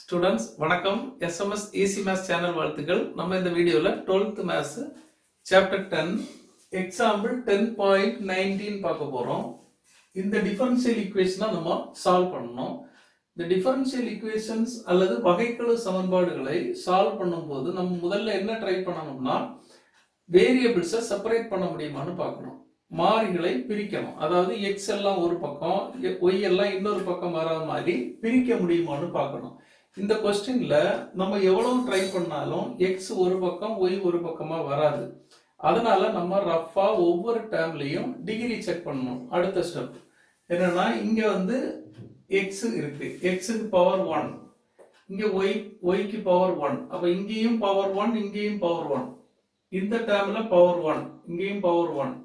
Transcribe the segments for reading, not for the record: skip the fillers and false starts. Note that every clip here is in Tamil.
ஸ்டூடெண்ட்ஸ் வணக்கம். எஸ்எம்எஸ் ஈஸி மேத்ஸ் சேனல் வாழ்த்துக்கள். நம்ம இந்த வீடியோல 12th மேத்ஸ் சாப்டர் 10 எக்ஸாம்பிள் 10.19 பார்க்க போறோம். இந்த டிஃபரன்ஷியல் ஈக்குவேஷனை நம்ம சால்வ் பண்ணணும். இந்த டிஃபரன்ஷியல் ஈக்குவேஷன்ஸ் அல்லது வகைக்கெழு சமன்பாடுகளை சால்வ் பண்ணும்போது நம்ம முதல்ல என்ன ட்ரை பண்ணணும்னா வேரியபிள்ஸை செப்பரேட் பண்ண முடியுமான்னு பார்க்கணும். மாறிகளை பிரிக்கணும். அதாவது எக்ஸ் எல்லாம் ஒரு பக்கம், ஒய் எல்லாம் இன்னொரு பக்கம் வராத மாதிரி பிரிக்க முடியுமான்னு பார்க்கணும். இந்த கொஸ்டின்ல நம்ம எவ்வளவு ட்ரை பண்ணாலும் எக்ஸ் ஒரு பக்கம் ஒய் ஒரு பக்கமா வராது. அதனால நம்ம ரஃபா ஒவ்வொரு டேர்ம்லயும் டிகிரி செக் பண்ணணும். அடுத்த ஸ்டெப் என்னன்னா, இங்க வந்து எக்ஸ் இருக்கு, எக்ஸுக்கு பவர் 1, இங்க ஒய்க்கு பவர் 1, அப்ப இங்கேயும் பவர் 1, இங்கேயும் பவர் 1, இந்த டேர்ம்ல பவர் 1, இங்கேயும் பவர் 1,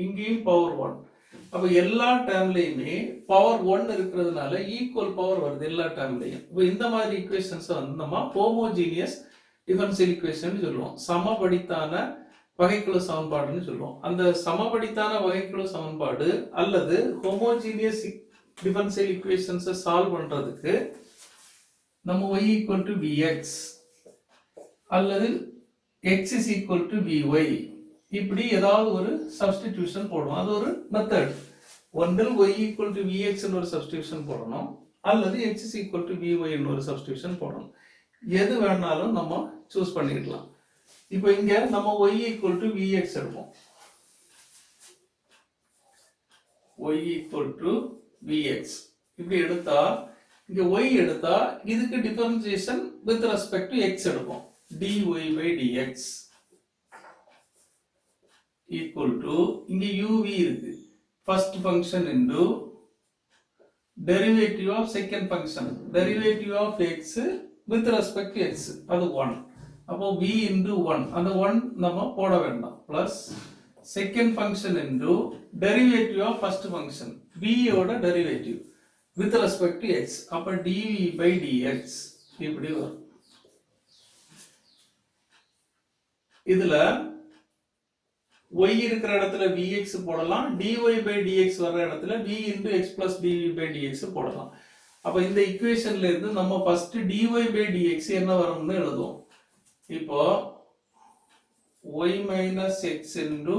இங்கேயும் பவர் 1. அப்ப எல்லா டேர்ம்லயுமே பவர் 1 இருக்கிறதுனால ஈக்குவல் பவர் வருது எல்லா டேர்ம்லயும். இப்போ இந்த மாதிரி ஈக்குவேஷன்ஸ் வந்து நம்ம ஹோமோஜீனியஸ் டிஃபரன்ஷியல் ஈக்குவேஷன் சொல்லுவோம். சமபடித்தான வகைக்கெழு சமன்பாடுன்னு சொல்லுவோம். அந்த சமபடித்தான வகைக்கெழு சமன்பாடு அல்லது ஹோமோஜீனியஸ் டிஃபரன்ஷியல் ஈக்குவேஷன்ஸை சால்வ் பண்றதுக்கு நம்ம y ஈக்குவல் டு vx அல்லது x is equal to vy இப்படி ஏதாவது ஒரு சப்ஸ்டிடியூஷன் போடணும். அது ஒரு மெத்தட். ஒன்றில் y ஈக்குவல் டு vx ஒரு சப்ஸ்டிடியூஷன் போடணும் அல்லது x is equal to vy ஒரு சப்ஸ்டிடியூஷன் போடணும். எது வேணாலும் நம்ம சூஸ் பண்ணிக்கலாம். இப்போ இங்க நம்ம y ஈக்குவல் டு vx எடுப்போம். y ஈக்குவல் டு vx இப்படி எடுத்தா, இங்க y எடுத்தா இதுக்கு differentiation with respect to x எடுப்போம். dy by dx equal to இங்க uv இருக்கு, first function into derivative of second function, derivative of x with respect to x, அது 1. அப்போ v into 1, அந்த 1 நம்ம போட வேண்டாம், plus second function into derivative of first function, v ஓட derivative with respect to x, அப்ப dv by dx இப்படி வரும். இதுல y இருக்கிற இடத்துல vx போடலாம், dy by dx வர்ற இடத்துல v into x plus dv by dx போடலாம். அப்ப இந்த ஈக்குவேஷன்ல இருந்து நம்ம ஃபர்ஸ்ட் dy by dx என்ன வரும்னு எழுதுவோம். இப்போ y minus x into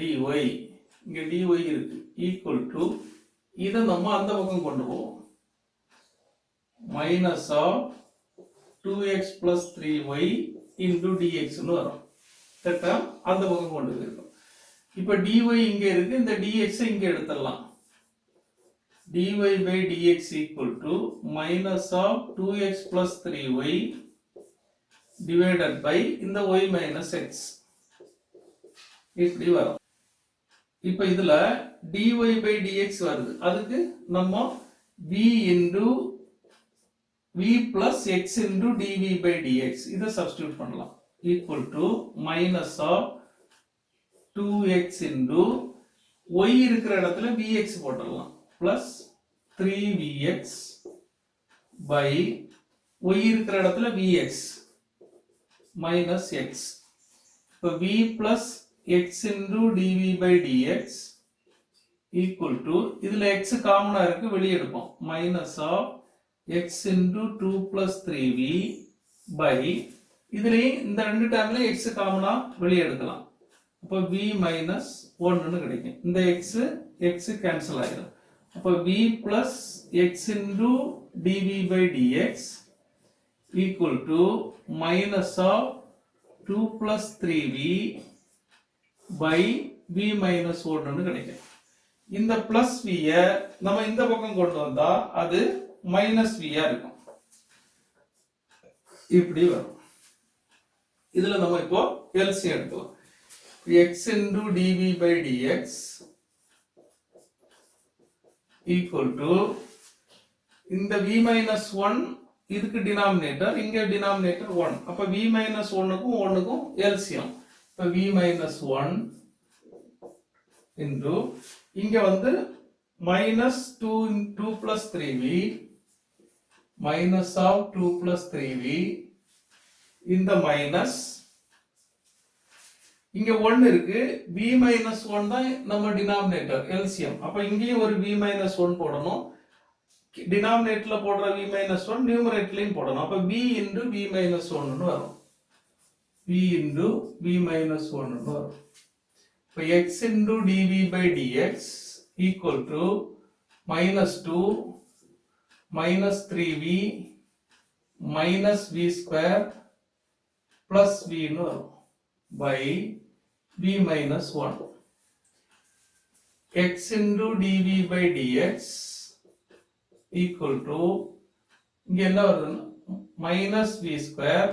dy, இங்க dy இருக்கு, equal to இத நம்ம அந்த பக்கம் கொண்டு போவோம். minus of 2x plus 3y into dx ன்னு வரும். அந்த பக்கம் கொண்டு போயிருக்கோம். இப்ப dy இங்க இருக்கு, இந்த dx இங்க எடுத்துடலாம். dy by dx equal to minus of 2x plus 3y divided by இந்த y minus x இப்படி வரும். இப்ப இதுல dy by dx வருது, அதுக்கு நம்ம v into v plus x into dv by dx இதை சப்ஸ்டிட்யூட் பண்ணலாம். equal to minus of 2x into y இருக்கிற இடத்துல vx போட்டுடலாம், plus 3vx by y இருக்கிற இடத்துல vx minus x. இப்போ v plus x into dv by dx equal to இதுல x காமனா இருக்கு, வெளியே எடுப்போம், minus of x into 2 plus 3v by இதுலயும் இந்த ரெண்டு டேர்ம்ல x காமனா வெளியே எடுக்கலாம். அப்ப v minus 1 ன்னு கிடைக்கும். இந்த x கேன்சல் ஆயிடும். அப்ப v plus x into dv by dx equal to minus of 2 plus 3v by v minus 1 ன்னு கிடைக்கும். இந்த plus v நம்ம இந்த பக்கம் கொண்டு வந்தா அது minus v இருக்கும். இப்படி வரும். இதுல நம்ம இப்போ LCM எடுக்கலாம். x into dv by dx equal to இந்த v minus 1 இதுக்கு டினாமினேட்டர், இங்க டினாமினேட்டர் 1, அப்ப v minus 1க்கும் 1க்கும் LCM. இப்ப v minus 1 into இங்க வந்து minus 2 plus 3v minus of 2 plus 3v இந்த மைனஸ் இங்க 1 இருக்கு, v minus 1 தான் நம்ம டினாமினேட்டர் LCM. அப்ப இங்கேயும் ஒரு v minus 1 போடணும். டினாமினேட்டர்ல போடுற v minus 1 நியூமரேட்டர்லயும் போடணும். அப்ப v into v minus 1 ன்னு வரும். v into v minus 1 ன்னு வரும். இப்ப x into dv by dx equal to minus 2 minus 3v minus v square plus v ன்னு வரும் by v minus 1. x into dv by dx equal to இங்க என்ன வருதுன்னா minus v square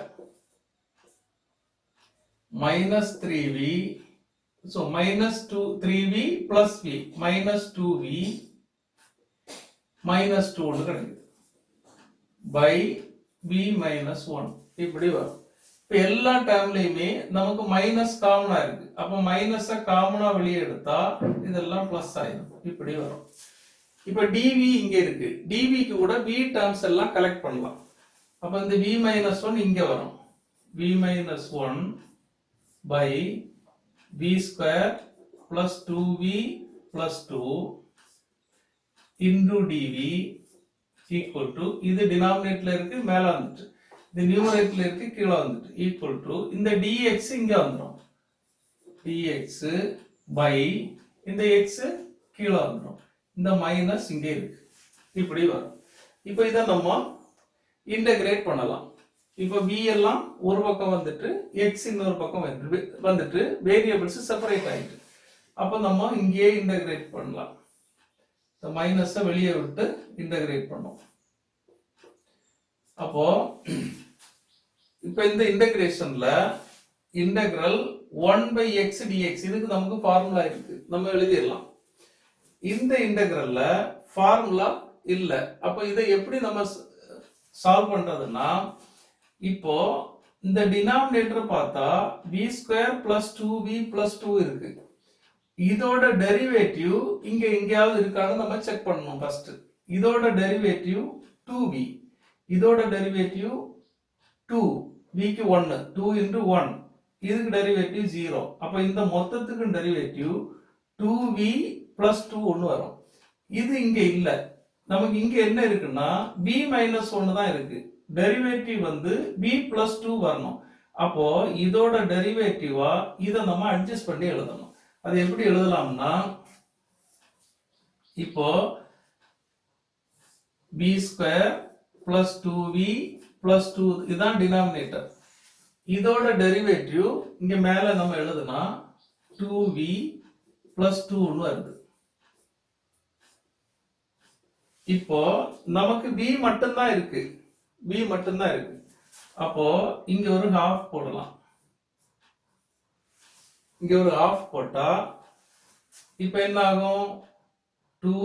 minus 3v, so minus 3v plus v minus 2v minus 2 ன்னு கிடைக்குது by v minus 1 இப்படி வரும். இப்ப எல்லா டேர்ம்லயுமே நமக்கு மைனஸ் காமனா இருக்கு. அப்ப மைனஸ காமனா வெளியே எடுத்தா இதெல்லாம் பிளஸ் ஆயிடும். இப்படி வரும். இப்ப dv இங்க இருக்கு. dv க்கு கூட v டேர்ம்ஸ் எல்லாம் கலெக்ட் பண்ணலாம். அப்ப இந்த v minus 1 இங்க வரும். v minus 1 by v square plus 2v plus 2 into dv equal to இது டினாமினேட்டர்ல இருக்கு மேல வந்துட்டு, இது நியூமரேட்டர்ல இருக்கு கீழ வந்துட்டு, equal to இந்த dx இங்க வந்துரும். dx by இந்த x கீழ வந்துரும். இந்த மைனஸ் இங்கே இருக்கு. இப்படி வரும். இப்போ இத நம்ம இன்டகிரேட் பண்ணலாம். இப்போ v எல்லாம் ஒரு பக்கம் வந்துட்டு x இன்னொரு பக்கம் வந்துட்டு வேரியபிள்ஸ் செப்பரேட் ஆயிட்டு. அப்ப நம்ம இங்கே இன்டகிரேட் பண்ணலாம். இந்த மைனஸை வெளியே விட்டு இன்டகிரேட் பண்ணோம். அப்போ இப்போ இந்த இன்டகிரேஷன்ல இன்டகிரல் 1 by x dx இதுக்கு நமக்கு ஃபார்முலா இருக்கு. நம்ம எழுதிடலாம். இந்த இன்டகிரல்ல ஃபார்முலா இல்ல. அப்ப இதை எப்படி நம்ம சால்வ் பண்றதுன்னா, இப்போ இந்த டினாமினேட்டர் பார்த்தா v square plus 2v plus 2 இருக்கு. இதோட டெரிவேட்டிவ் இங்க எங்கயாவது இருக்கான்னு நம்ம செக் பண்ணணும் ஃபர்ஸ்ட். இதோட டெரிவேட்டிவ் 2v, இதோட டெரிவேட்டிவ் 2, v க்கு 1, 2 into 1, இதுக்கு டெரிவேட்டிவ் 0. அப்ப இந்த மொத்தத்துக்கு டெரிவேட்டிவ் 2v plus 2 ஒன்னு வரும். இது இங்க இல்ல. நமக்கு இங்க என்ன இருக்குன்னா v minus 1 தான் இருக்கு. டெரிவேட்டிவ் வந்து v plus 2 வரணும். அப்போ இதோட டெரிவேட்டிவா இதை நம்ம அட்ஜஸ்ட் பண்ணி எழுதணும். அது எப்படி எழுதலாம்னா, இப்போ v square plus 2v plus 2 இதுதான் டினாமினேட்டர். இதோட டெரிவேட்டிவ் இங்க மேல நம்ம எழுதுனா 2v plus 2 ன்னு வருது. இப்போ நமக்கு v மட்டும்தான் இருக்கு. v மட்டும்தான் இருக்கு. அப்போ இங்க ஒரு half போடலாம். இங்க ஒரு half போட்டா இப்போ என்ன ஆகும்? 2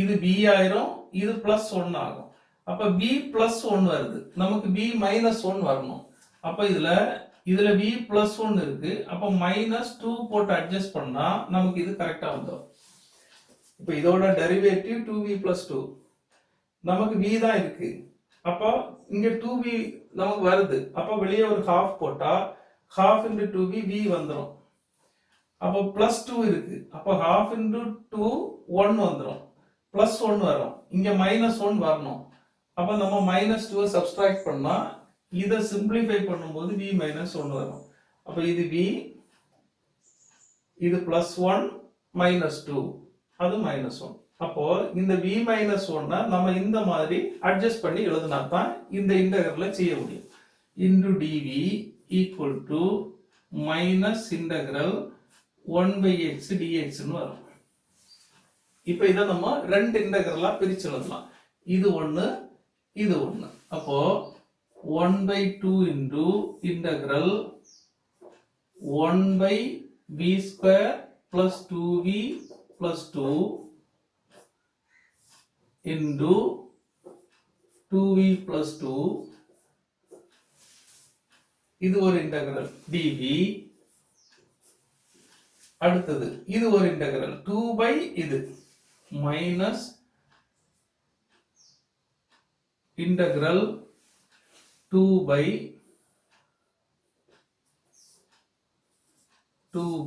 இது b ஆயிரும், இது பிளஸ் 1 ஆகும். அப்ப b பிளஸ் 1 வருது. நமக்கு b மைனஸ் 1 வரணும். அப்ப இதுல v பிளஸ் 1 இருக்கு. அப்ப மைனஸ் 2 போட்டு அட்ஜஸ்ட் பண்ணா நமக்கு இது கரெக்டா வந்துடும். இப்ப இதோட டெரிவேட்டிவ் 2v plus 2, நமக்கு v தான் இருக்கு. அப்ப இங்க 2v நமக்கு வருது. அப்ப வெளியே ஒரு half போட்டா half into 2v v வந்துரும். அப்ப plus 2 இருக்கு. அப்ப half into 2 1 வந்துரும். plus 1 வரும். இங்க minus 1 வரணும். அப்ப நம்ம minus 2 சப்ஸ்ட்ராக்ட் பண்ணா இதை சிம்பிளிஃபை பண்ணும்போது v minus 1 வரும். அப்ப இது v, இது plus 1 minus 2, அது minus 1. அப்போ இந்த v minus 1 நம்ம இந்த மாதிரி அட்ஜஸ்ட் பண்ணி எழுதினா தான் இந்த இன்டகிரலை செய்ய முடியும். into dv equal to minus integral 1 by x dx ன்னு வரும். இப்போ இதை நம்ம ரெண்டு இன்டகிரலா பிரிச்சு எழுதலாம். இது ஒன்னு, இது ஒன்னு. அப்போ 1 by 2 into integral 1 by v square plus 2v plus 2 into 2v plus 2, இது ஒரு இன்டகிரல் dv. அடுத்தது இது ஒரு இன்டகிரல் 2 by இது minus integral 2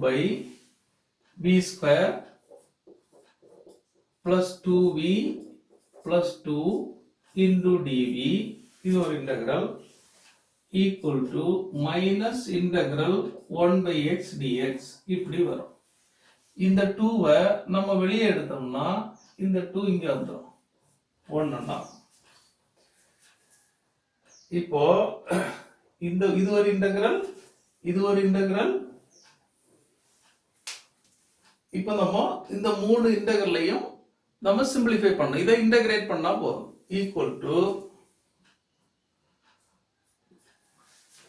by v square plus 2v plus 2 into dv, இது ஒரு integral, equal to minus integral 1 by x dx, இப்படி வரும். இந்த 2-வை நம்ம வெளியே எடுத்தோம்னா இந்த 2 இங்க வந்துடும் 1 இப்போ இது ஒரு இன்டெகிரல், இது ஒரு இன்டெகிரல். இப்போ நம்ம இந்த மூணு இன்டெகிரலையும் நம்ம சிம்பிளிஃபை பண்ணணும். இதை இன்டகிரேட் பண்ணா போதும். ஈக்குவல் டு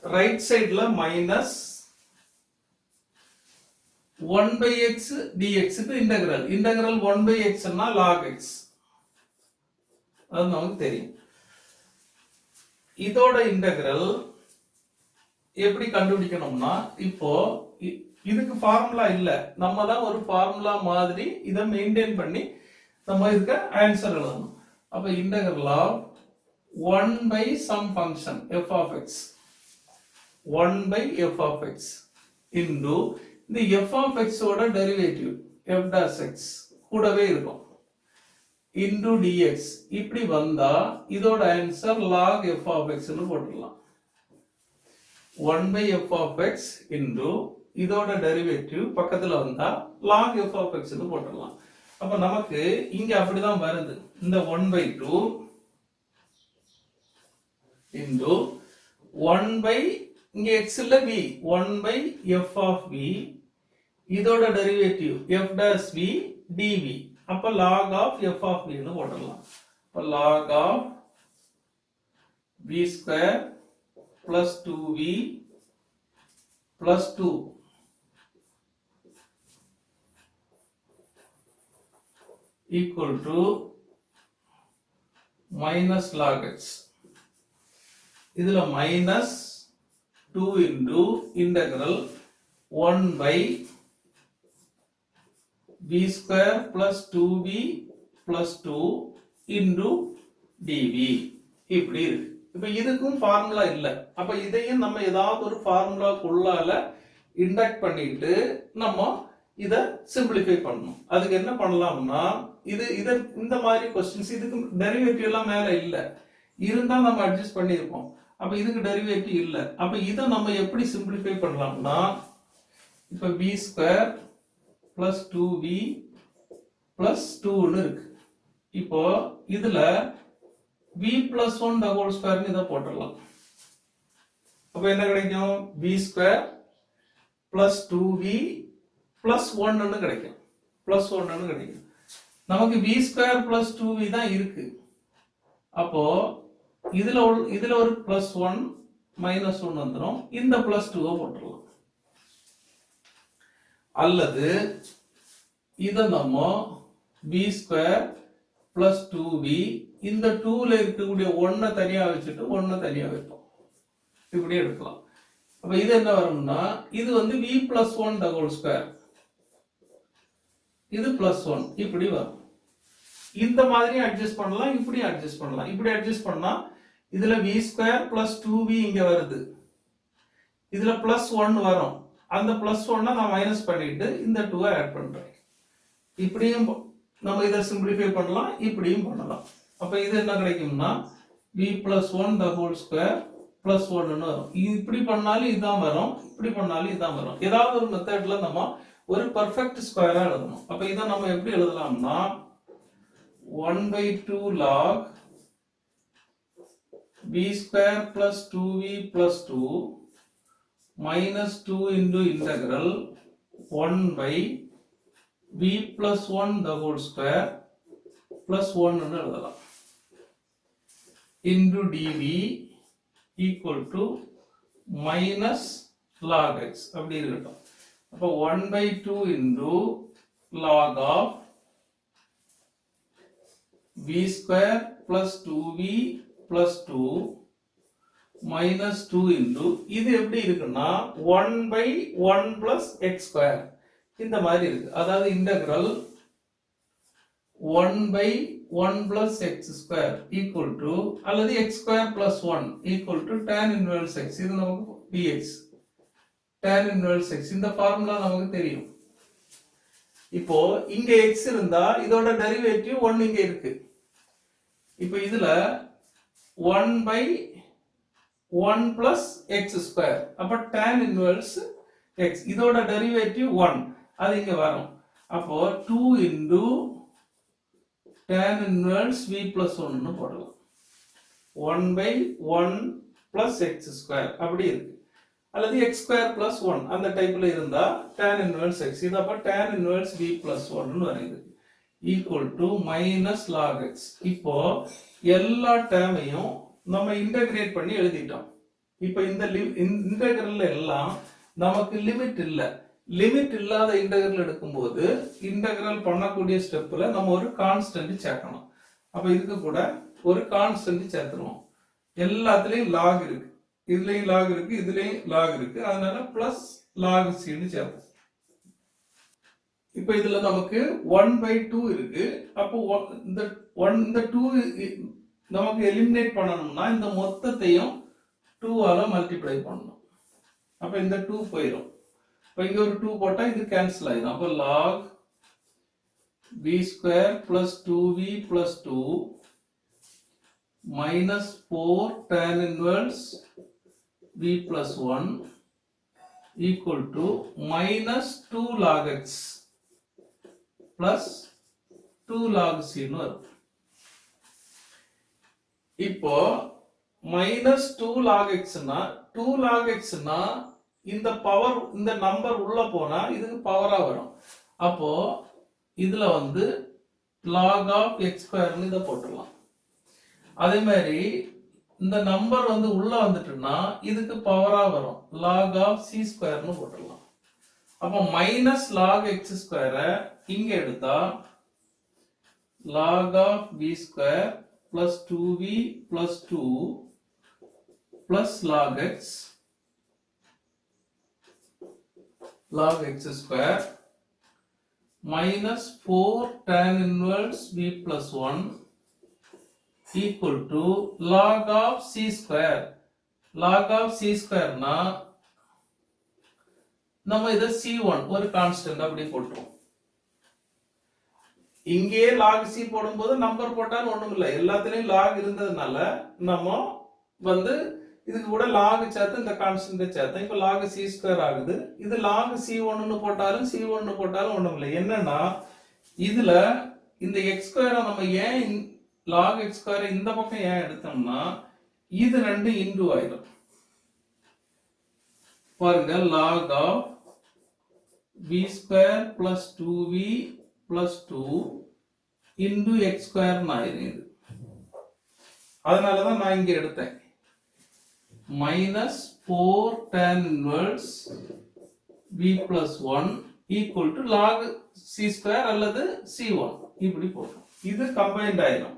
ரைட் சைடுல மைனஸ் 1 by x dx க்கு இன்டெகிரல். இன்டெகிரல் 1 by x னா log x. அது நமக்கு தெரியும். இதோட இன்டெகிரல் எப்படி கண்டுபிடிக்கணும்னா, இப்போ இதுக்கு ஃபார்முலா இல்ல, நம்ம தான் ஒரு ஃபார்முலா மாதிரி இதை மெயின்டைன் பண்ணி நம்ம இதுக்கு ஆன்சர் எழுதணும். அப்ப integral of 1 by some function f of x, 1 by f of x into இந்த f of x ஓட டெரிவேட்டிவ் f dash x கூடவே இருக்கும் into dx. இப்படி வந்தா இதோட answer log f of x னு போட்டுடலாம். 1 by f of x into இதோட டெரிவேட்டிவ் பக்கத்துல வந்தா log f of x னு போட்டுடலாம். அப்ப நமக்கு இங்க அப்படிதான் வருது. இந்த 1 by 2 into 1 by இங்க x இல்ல v, 1 by f of v, இதோட derivative f dash v dv. அப்ப log of f of v னு போடலாம். அப்ப log of v square plus 2v plus 2 equal to minus log x. இதுல minus 2 into integral 1 by v square plus 2v plus 2 into dv. இப்படி இருக்கு. இப்ப இதுக்கும் ஃபார்முலா இல்ல. அப்ப இதையும் நம்ம ஏதாவது ஒரு ஃபார்முலாக்குள்ளால இன்டக்ட் பண்ணிட்டு நம்ம இத சிம்பிளிஃபை பண்ணணும். அதுக்கு என்ன பண்ணலாம்னா, இந்த மாதிரி क्वेश्चंस இதுக்கு டெரிவேட்டிவ் எல்லாம் மேல இல்ல, இருந்தா நம்ம அட்ஜஸ்ட் பண்ணிருப்போம். அப்ப இதுக்கு டெரிவேட்டிவ் இல்ல. அப்ப இத நம்ம எப்படி சிம்பிளிஃபை பண்ணலாம்னா, இப்ப v square plus 2v plus 2 ன்னு இருக்கு. இப்போ இதுல v plus 1 the whole square ன்னு இத போட்டுடலாம். அப்ப என்ன கிடைக்கும்? v square plus 2v plus 1 ன்னு கிடைக்கும். plus 1 ன்னு கிடைக்கும். நமக்கு v ஸ்கொயர் plus 2v தான் இருக்கு. அப்போ இதுல ஒரு plus 1 minus 1 வந்துரும். இந்த plus 2 போட்டுடலாம். அல்லது இத நம்ம v ஸ்கொயர் plus 2v, இந்த 2ல இருக்கக்கூடிய 1 தனியா வச்சுட்டு 1 தனியா வைப்போம். இப்படி எடுக்கலாம். அப்ப இது என்ன வரும்னா, இது வந்து v plus 1 the whole square, இது plus 1 இப்படி வரும். இந்த மாதிரி அட்ஜஸ்ட் பண்ணலாம், இப்படி அட்ஜஸ்ட் பண்ணலாம். இப்படி அட்ஜஸ்ட் பண்ணா இதுல v ஸ்கொயர் plus 2v இங்க வருது, இதுல plus 1 வரும். அந்த plus 1 நான் மைனஸ் பண்ணிட்டு இந்த 2 ஆட் பண்றேன். இப்படியும் நம்ம இத சிம்பிளிஃபை பண்ணலாம், இப்படியும் பண்ணலாம். அப்ப இது என்ன கிடைக்கும்னா v plus 1 the whole square plus 1 ன்னு வரும். இப்படி பண்ணாலும் இதான் வரும், இப்படி பண்ணாலும் இதான் வரும். ஏதாவது ஒரு மெத்தட்ல நம்ம ஒரு பெர்ஃபெக்ட் ஸ்கொயரா எழுதணும். அப்ப இத நம்ம எப்படி எழுதலாம்னா 1 by 2 log v square plus 2v plus 2 minus 2 into integral 1 by v plus 1 the whole square plus 1 ன்னு எழுதலாம். into dv equal to minus log x அப்படி இருக்கட்டும். அப்ப 1 by 2 into log of v square plus 2v plus 2 minus 2 into இது எப்படி இருக்குன்னா 1 by 1 plus x square இந்த மாதிரி இருக்கு. அதாவது integral 1 by 1 plus x square equal to அல்லது x square plus 1 equal to tan inverse x. இது நமக்கு dx tan inverse x. இந்த ஃபார்முலா நமக்கு தெரியும். இப்போ இங்க x இருந்தா இதோட டெரிவேட்டிவ் 1 இங்க இருக்கு. இப்போ இதுல 1 by 1 plus x square. அப்ப tan inverse x. இதோட டெரிவேட்டிவ் 1. அது இங்க வரும். அப்போ 2 into tan inverse v plus 1 போடலாம். 1 by 1 plus x square அப்படி இருக்கு. அல்லது x square plus 1 அந்த டைப்ல இருந்தா tan inverse x. இது அப்ப tan inverse v plus 1 வருது. equal to minus log x. இப்போ எல்லா டேர்மையும் நம்ம இன்டகிரேட் பண்ணி எழுதிட்டோம். இப்போ இந்த இன்டகிரல்ல எல்லாம் நமக்கு லிமிட் இல்ல. லிமிட் இல்லாத இன்டகிரல் எடுக்கும்போது இன்டகிரல் பண்ணக்கூடிய ஸ்டெப்ல நம்ம ஒரு கான்ஸ்டன்ட் சேர்க்கணும். அப்ப இதுக்கு கூட ஒரு கான்ஸ்டன்ட் சேர்த்துருவோம். எல்லாத்துலயும் லாக் இருக்கு, இதுலயும் லாக் இருக்கு, இதுலயும் லாக் இருக்கு. அதனால பிளஸ் லாக் சின்னு சேர்ப்போம். இப்போ இதுல நமக்கு 1 by 2 இருக்கு. அப்போ இந்த 2 நமக்கு எலிமினேட் பண்ணணும்னா இந்த மொத்தத்தையும் 2 ஆல மல்டிப்ளை பண்ணணும். அப்ப இந்த 2 போயிடும். இப்போ இங்க ஒரு 2 போட்டா இது கேன்சல் ஆயிடும். அப்போ log v square plus 2v plus 2 minus 4 tan inverse v plus 1 equal to minus 2 log x plus 2 log c ன்னு வரும். இப்போ minus 2 log x னா 2 log x னா இந்த பவர் இந்த நம்பர் உள்ள போனா இதுக்கு பவரா வரும். அப்போ இதுல வந்து log of x square ன்னு இத போட்டுடலாம். அதே மாதிரி இந்த நம்பர் வந்து உள்ள வந்துட்டுனா இதுக்கு பவரா வரும். log of c square ன்னு போட்டுடலாம். அப்போ minus log x square இங்க எடுத்தா log of v square plus 2v plus 2 plus log x square minus 4 tan inverse v plus 1 equal to log of c square. log of c square னா நம்ம இத c1 ஒரு கான்ஸ்டன்ட் அப்படி போட்டுருவோம். இங்கே log c போடும்போது நம்பர் போட்டாலும் ஒண்ணும் இல்லை, எல்லாத்துலயும் log இருந்ததுனால நம்ம வந்து இதுக்கு கூட log சேர்த்து இந்த கான்ஸ்டன்ட் சேர்த்து இப்போ log c ஸ்கொயர் ஆகுது. இது log c1 ன்னு போட்டாலும் c1 ன்னு போட்டாலும் ஒண்ணும் இல்லை. என்னன்னா இதுல இந்த x ஸ்கொயரை நம்ம ஏன் log x ஸ்கொயரை இந்த பக்கம் ஏன் எடுத்தோம்னா இது ரெண்டு இன்டு ஆயிடும். பாருங்க log of v square plus 2v plus 2 into x square ஆயிடுது. அதனாலதான் நான் இங்க எடுத்தேன் minus 4 tan inverse v plus 1 equal to log c square அல்லது c1 இப்படி போட்டோம். இது கம்பைன்ட் ஆயிடும்.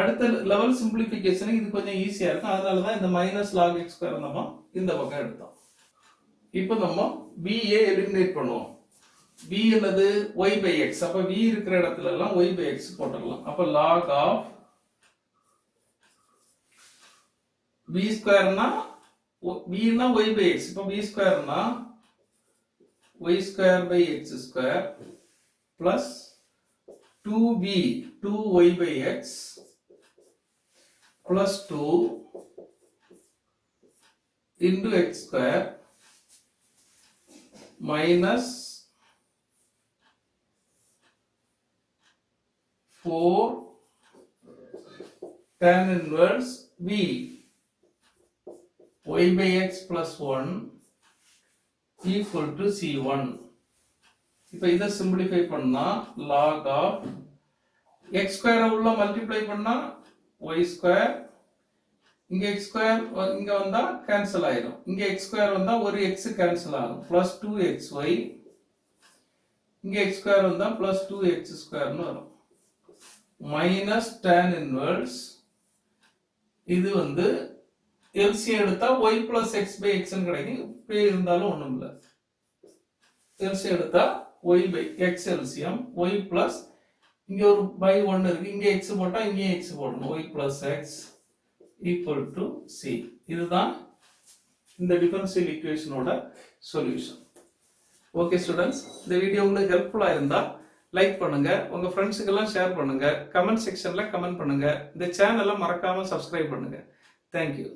அடுத்த லெவல் சிம்பிளிஃபிகேஷன் இது கொஞ்சம் ஈஸியா இருக்கும். அதனாலதான் இந்த மைனஸ் log x square நம்ம இந்த பக்கம் எடுத்தோம். இப்போ நம்ம v ஏ எலிமினேட் பண்ணுவோம். v என்னது y by x. அப்ப v இருக்கிற இடத்துல எல்லாம் y by x போட்டுடலாம். அப்ப log of v square னா v னா y by x. இப்ப v square னா y square by x square plus 2v 2y by x plus 2 into x square minus 4 tan inverse v y by x plus 1 equal to c1. இப்போ இதை சிம்பிளிஃபை பண்ணா log of x square உள்ள மல்டிப்ளை பண்ணா y square, இங்க x square இங்க வந்தா கேன்சல் ஆயிடும். இங்க x square வந்தா ஒரு x கேன்சல் ஆகும். plus 2xy, இங்க x square வந்தா plus 2x square ன்னு வரும். minus tan inverse, இது வந்து LCM எடுத்தா y plus x by x ன்னு கிடைக்கும். இப்படி இருந்தாலும் ஒண்ணும் இல்லை. LCM எடுத்தா y by x LCM y plus இங்க ஒரு by 1 இருக்கு, இங்க x போட்டா இங்க x போடணும். y plus x equal to c. இதுதான் இந்த டிஃபரன்ஷியல் ஈக்குவேஷனோட சொல்யூஷன். ஓகே ஸ்டூடெண்ட்ஸ், இந்த வீடியோ உங்களுக்கு ஹெல்ப்ஃபுல்லா இருந்தா லைக் பண்ணுங்க, உங்க ஃப்ரெண்ட்ஸுக்கெல்லாம் ஷேர் பண்ணுங்க, கமெண்ட் செக்ஷன்ல கமெண்ட் பண்ணுங்க, இந்த சேனலை மறக்காம சப்ஸ்கிரைப் பண்ணுங்க. தேங்க்யூ.